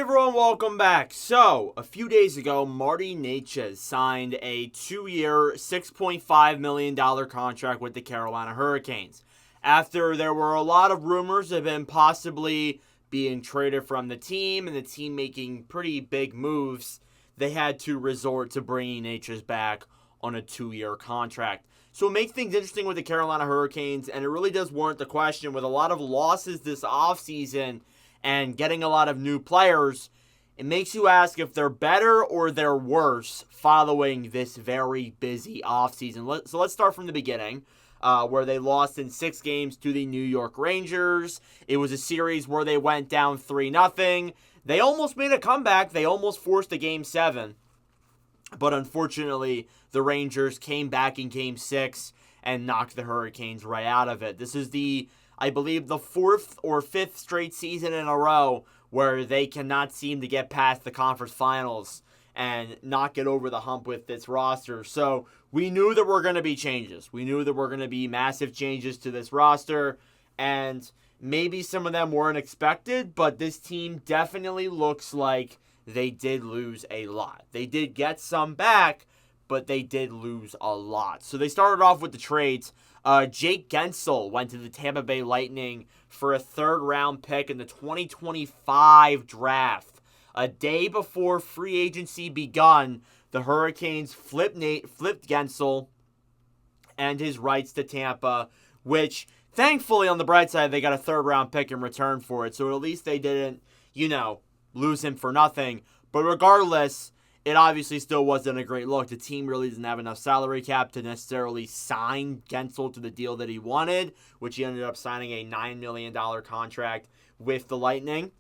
everyone, welcome back. So, a few days ago, Marty Necas signed a 2-year, $6.5 million contract with the Carolina Hurricanes. After there were a lot of rumors of him possibly being traded from the team and the team making pretty big moves, they had to resort to bringing Necas back on a 2-year contract. So it makes things interesting with the Carolina Hurricanes, and it really does warrant the question with a lot of losses this offseason and getting a lot of new players. It makes you ask if they're better or they're worse following this very busy offseason. So let's start from the beginning, where they lost in 6 games to the New York Rangers. It was a series where they went down 3-0. They almost made a comeback. They almost forced a Game 7. But unfortunately, the Rangers came back in Game 6 and knocked the Hurricanes right out of it. This is I believe, the 4th or 5th straight season in a row where they cannot seem to get past the conference finals and not get over the hump with this roster. So we knew there were going to be changes. We knew there were going to be massive changes to this roster, and maybe some of them weren't expected, but this team definitely looks like they did lose a lot. They did get some back, but they did lose a lot. So they started off with the trades. Jake Guentzel went to the Tampa Bay Lightning for a 3rd-round pick in the 2025 draft. A day before free agency begun, the Hurricanes flipped Guentzel and his rights to Tampa, which, thankfully, on the bright side, they got a 3rd-round pick in return for it. So at least they didn't, lose him for nothing. But regardless, it obviously still wasn't a great look. The team really didn't have enough salary cap to necessarily sign Guentzel to the deal that he wanted, which he ended up signing a $9 million contract with the Lightning.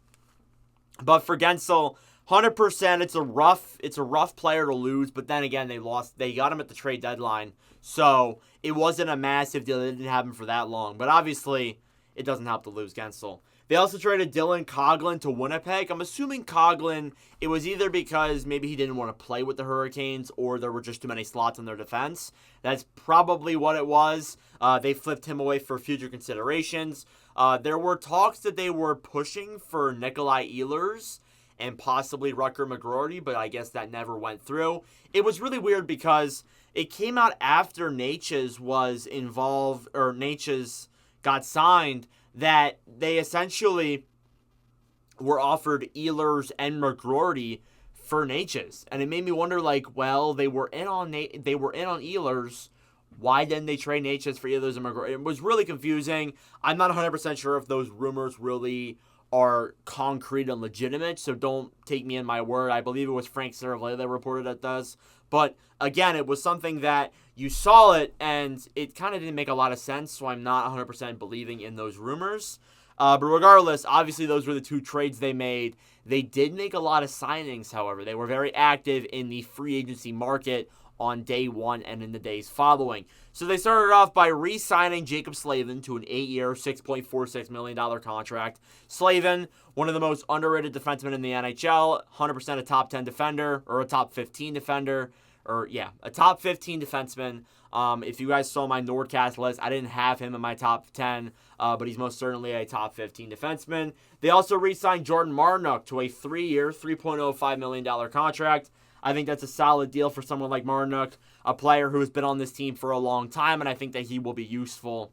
But for Guentzel, 100%, it's a rough player to lose, but then again, they got him at the trade deadline. So it wasn't a massive deal. They didn't have him for that long. But obviously, it doesn't help to lose Guentzel. They also traded Dylan Coghlan to Winnipeg. I'm assuming Coghlan, it was either because maybe he didn't want to play with the Hurricanes or there were just too many slots on their defense. That's probably what it was. They flipped him away for future considerations. There were talks that they were pushing for Nikolai Ehlers and possibly Rutger McGroarty, but I guess that never went through. It was really weird because it came out after Necas was involved, or Necas got signed, that they essentially were offered Ehlers and McGroarty for Necas. And it made me wonder, they were in on Ehlers. Why didn't they trade Necas for Ehlers and McGroarty? It was really confusing. I'm not 100% sure if those rumors really are concrete and legitimate, so don't take me in my word. I believe it was Frank Saravalli that reported at this. But again, it was something that you saw it, and it kind of didn't make a lot of sense, so I'm not 100% believing in those rumors. But regardless, obviously those were the 2 trades they made. They did make a lot of signings, however. They were very active in the free agency market on day 1 and in the days following. So they started off by re-signing Jaccob Slavin to an 8-year, $6.46 million contract. Slavin, one of the most underrated defensemen in the NHL, 100% a top 10 defender, or a top 15 defender, a top 15 defenseman. If you guys saw my Nordcast list, I didn't have him in my top 10, but he's most certainly a top 15 defenseman. They also re-signed Jordan Martinook to a 3-year, $3.05 million contract. I think that's a solid deal for someone like Martinook, a player who has been on this team for a long time, and I think that he will be useful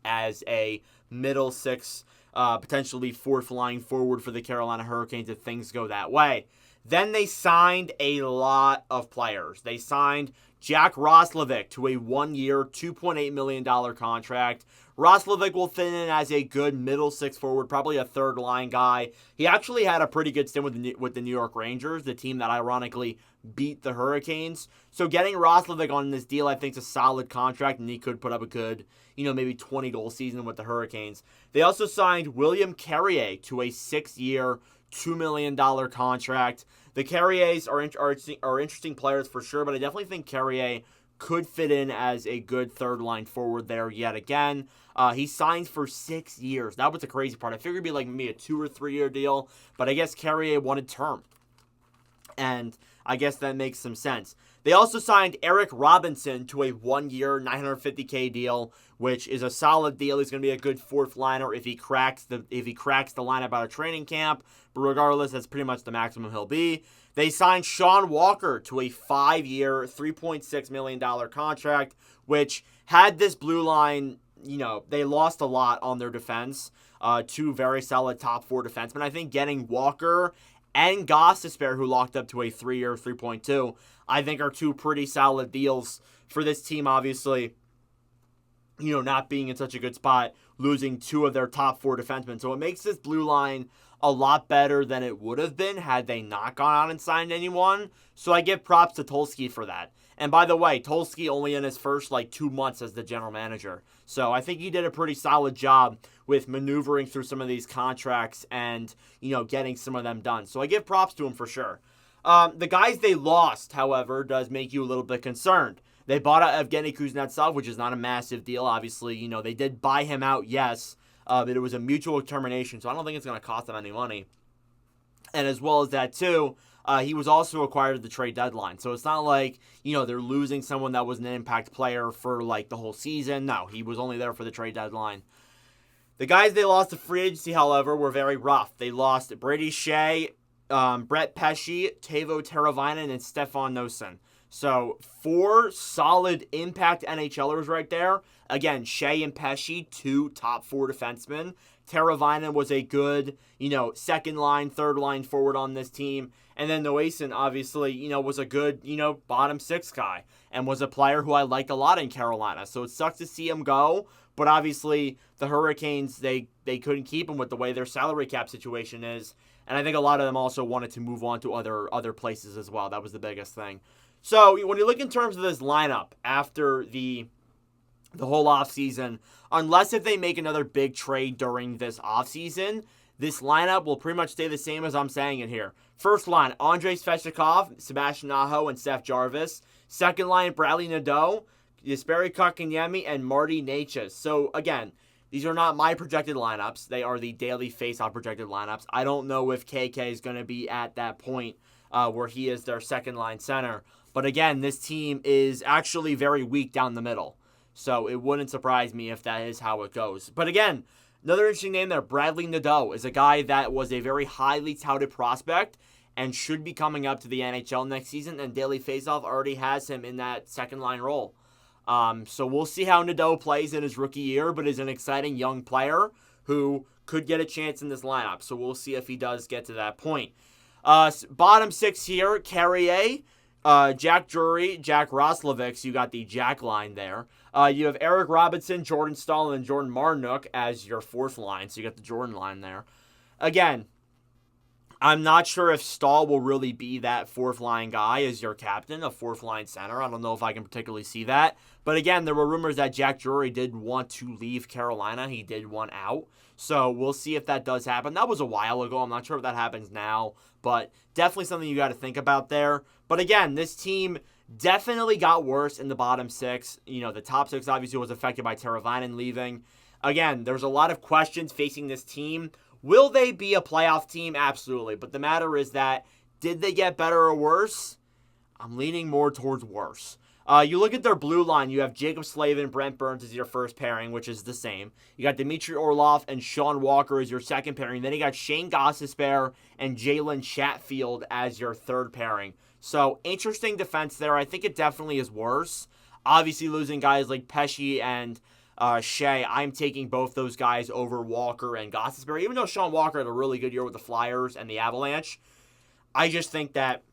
as a middle 6, potentially 4th line forward for the Carolina Hurricanes if things go that way. Then they signed a lot of players. They signed Jack Roslovic to a 1-year, $2.8 million contract. Roslovic will fit in as a good middle 6 forward, probably a 3rd-line guy. He actually had a pretty good stint with the New York Rangers, the team that ironically beat the Hurricanes. So getting Roslovic on this deal, I think, is a solid contract, and he could put up a good, maybe 20-goal season with the Hurricanes. They also signed William Carrier to a 6-year, $2 million contract. The Carriers are interesting players for sure, but I definitely think Carrier could fit in as a good 3rd-line forward there yet again. He signs for 6 years. That was the crazy part. I figured it'd be maybe a 2 or 3 year deal, but I guess Carrier wanted term. And I guess that makes some sense. They also signed Eric Robinson to a 1-year, $950K deal, which is a solid deal. He's going to be a good fourth liner if he cracks the lineup out of training camp. But regardless, that's pretty much the maximum he'll be. They signed Sean Walker to a 5-year, $3.6 million contract, which had this blue line, they lost a lot on their defense. Two very solid top 4 defensemen. I think getting Walker and Gostisbehere, who locked up to a 3-year, $3.2, I think are two pretty solid deals for this team, obviously, not being in such a good spot, losing 2 of their top 4 defensemen. So it makes this blue line a lot better than it would have been had they not gone out and signed anyone. So I give props to Tulsky for that. And by the way, Tulsky only in his first 2 months as the general manager. So I think he did a pretty solid job with maneuvering through some of these contracts and, getting some of them done. So I give props to him for sure. The guys they lost, however, does make you a little bit concerned. They bought out Evgeny Kuznetsov, which is not a massive deal. Obviously, they did buy him out, yes, but it was a mutual termination, so I don't think it's going to cost them any money. And as well as that, too, he was also acquired at the trade deadline. So it's not like, they're losing someone that was an impact player for, the whole season. No, he was only there for the trade deadline. The guys they lost to free agency, however, were very rough. They lost Brady Shea, Brett Pesce, Teuvo Teravainen, and Stefan Noesen. So 4 solid impact NHLers right there. Again, Shea and Pesce, 2 top 4 defensemen. Teravainen was a good, second line, third line forward on this team. And then Noesen, obviously, was a good, bottom 6 guy and was a player who I liked a lot in Carolina. So it sucks to see him go. But obviously, the Hurricanes, they couldn't keep him with the way their salary cap situation is. And I think a lot of them also wanted to move on to other places as well. That was the biggest thing. So when you look in terms of this lineup after the whole offseason, unless if they make another big trade during this offseason, this lineup will pretty much stay the same as I'm saying it here. First line, Andrei Svechnikov, Sebastian Aho, and Seth Jarvis. Second line, Bradley Nadeau, Jesperi Kotkaniemi, and Marty Necas. So again, these are not my projected lineups. They are the daily face-off projected lineups. I don't know if KK is going to be at that point where he is their second line center. But again, this team is actually very weak down the middle. So it wouldn't surprise me if that is how it goes. But again, another interesting name there, Bradley Nadeau, is a guy that was a very highly touted prospect and should be coming up to the NHL next season. And Daily Faceoff already has him in that second line role. So we'll see how Nadeau plays in his rookie year, but is an exciting young player who could get a chance in this lineup. So we'll see if he does get to that point. Bottom 6 here, Carrier, Jack Drury, Jack Roslovic. You got the Jack line there. You have Eric Robinson, Jordan Staal, and Jordan Martinook as your fourth line. So you got the Jordan line there. Again, I'm not sure if Staal will really be that fourth line guy as your captain, a fourth line center. I don't know if I can particularly see that. But again, there were rumors that Jack Drury did want to leave Carolina. He did want out. So we'll see if that does happen. That was a while ago. I'm not sure if that happens now. But definitely something you got to think about there. But again, this team definitely got worse in the bottom 6. The top 6 obviously was affected by Teravainen leaving. Again, there's a lot of questions facing this team. Will they be a playoff team? Absolutely. But the matter is that, did they get better or worse? I'm leaning more towards worse. You look at their blue line, you have Jacob Slavin, Brent Burns as your first pairing, which is the same. You got Dmitry Orlov and Sean Walker as your second pairing. Then you got Shane Gostisbehere and Jalen Chatfield as your third pairing. So, interesting defense there. I think it definitely is worse. Obviously, losing guys like Pesce and Shea, I'm taking both those guys over Walker and Gostisbehere. Even though Sean Walker had a really good year with the Flyers and the Avalanche, I just think that,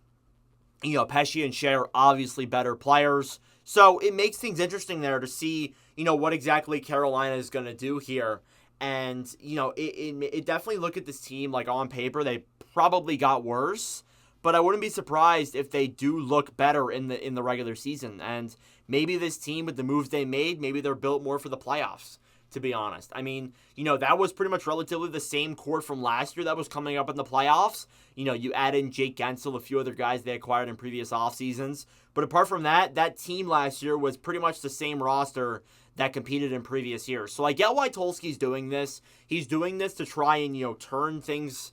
Pesce and Shea are obviously better players. So it makes things interesting there to see, what exactly Carolina is going to do here. And, it definitely look at this team, like on paper, they probably got worse. But I wouldn't be surprised if they do look better in the regular season. And maybe this team, with the moves they made, maybe they're built more for the playoffs, to be honest. I mean, that was pretty much relatively the same core from last year that was coming up in the playoffs. You add in Jake Gensel, a few other guys they acquired in previous off seasons. But apart from that, that team last year was pretty much the same roster that competed in previous years. So I get why Tulsky's doing this. He's doing this to try and, turn things,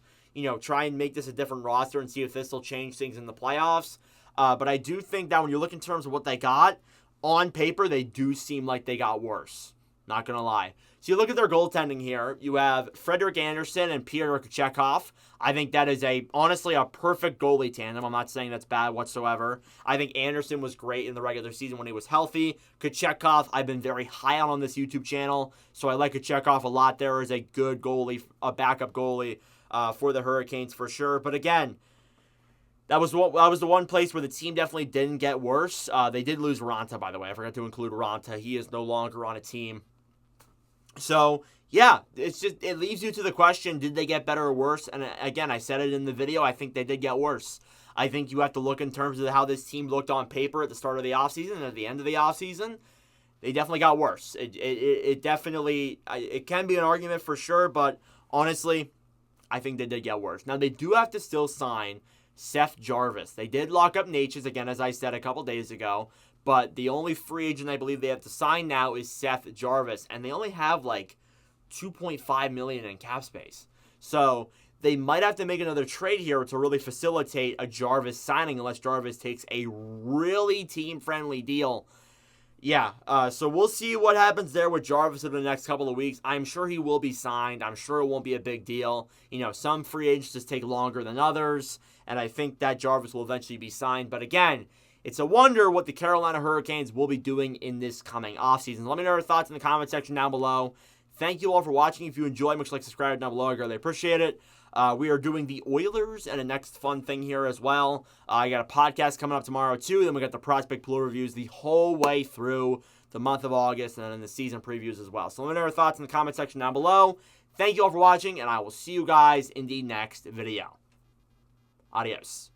try and make this a different roster and see if this will change things in the playoffs. But I do think that when you look in terms of what they got, on paper, they do seem like they got worse. Not going to lie. So you look at their goaltending here. You have Frederik Andersen and Pyotr Kochetkov. I think that is honestly a perfect goalie tandem. I'm not saying that's bad whatsoever. I think Andersen was great in the regular season when he was healthy. Kochetkov, I've been very high on this YouTube channel, so I like Kochetkov a lot there as a good goalie, a backup goalie for the Hurricanes for sure. But again, that was the one place where the team definitely didn't get worse. They did lose Raanta, by the way. I forgot to include Raanta. He is no longer on a team. So, yeah, it leaves you to the question, did they get better or worse? And again, I said it in the video, I think they did get worse. I think you have to look in terms of how this team looked on paper at the start of the offseason and at the end of the offseason. They definitely got worse. It definitely, it can be an argument for sure, but honestly, I think they did get worse. Now, they do have to still sign Seth Jarvis. They did lock up Necas, again, as I said a couple days ago. But the only free agent I believe they have to sign now is Seth Jarvis. And they only have like $2.5 million in cap space. So they might have to make another trade here to really facilitate a Jarvis signing unless Jarvis takes a really team-friendly deal. Yeah, so we'll see what happens there with Jarvis in the next couple of weeks. I'm sure he will be signed. I'm sure it won't be a big deal. Some free agents just take longer than others. And I think that Jarvis will eventually be signed. But again, it's a wonder what the Carolina Hurricanes will be doing in this coming offseason. Let me know your thoughts in the comment section down below. Thank you all for watching. If you enjoyed, make sure to subscribe down below. I really appreciate it. We are doing the Oilers and a next fun thing here as well. I got a podcast coming up tomorrow too. Then we got the Prospect Pool reviews the whole way through the month of August and then the season previews as well. So let me know your thoughts in the comment section down below. Thank you all for watching, and I will see you guys in the next video. Adios.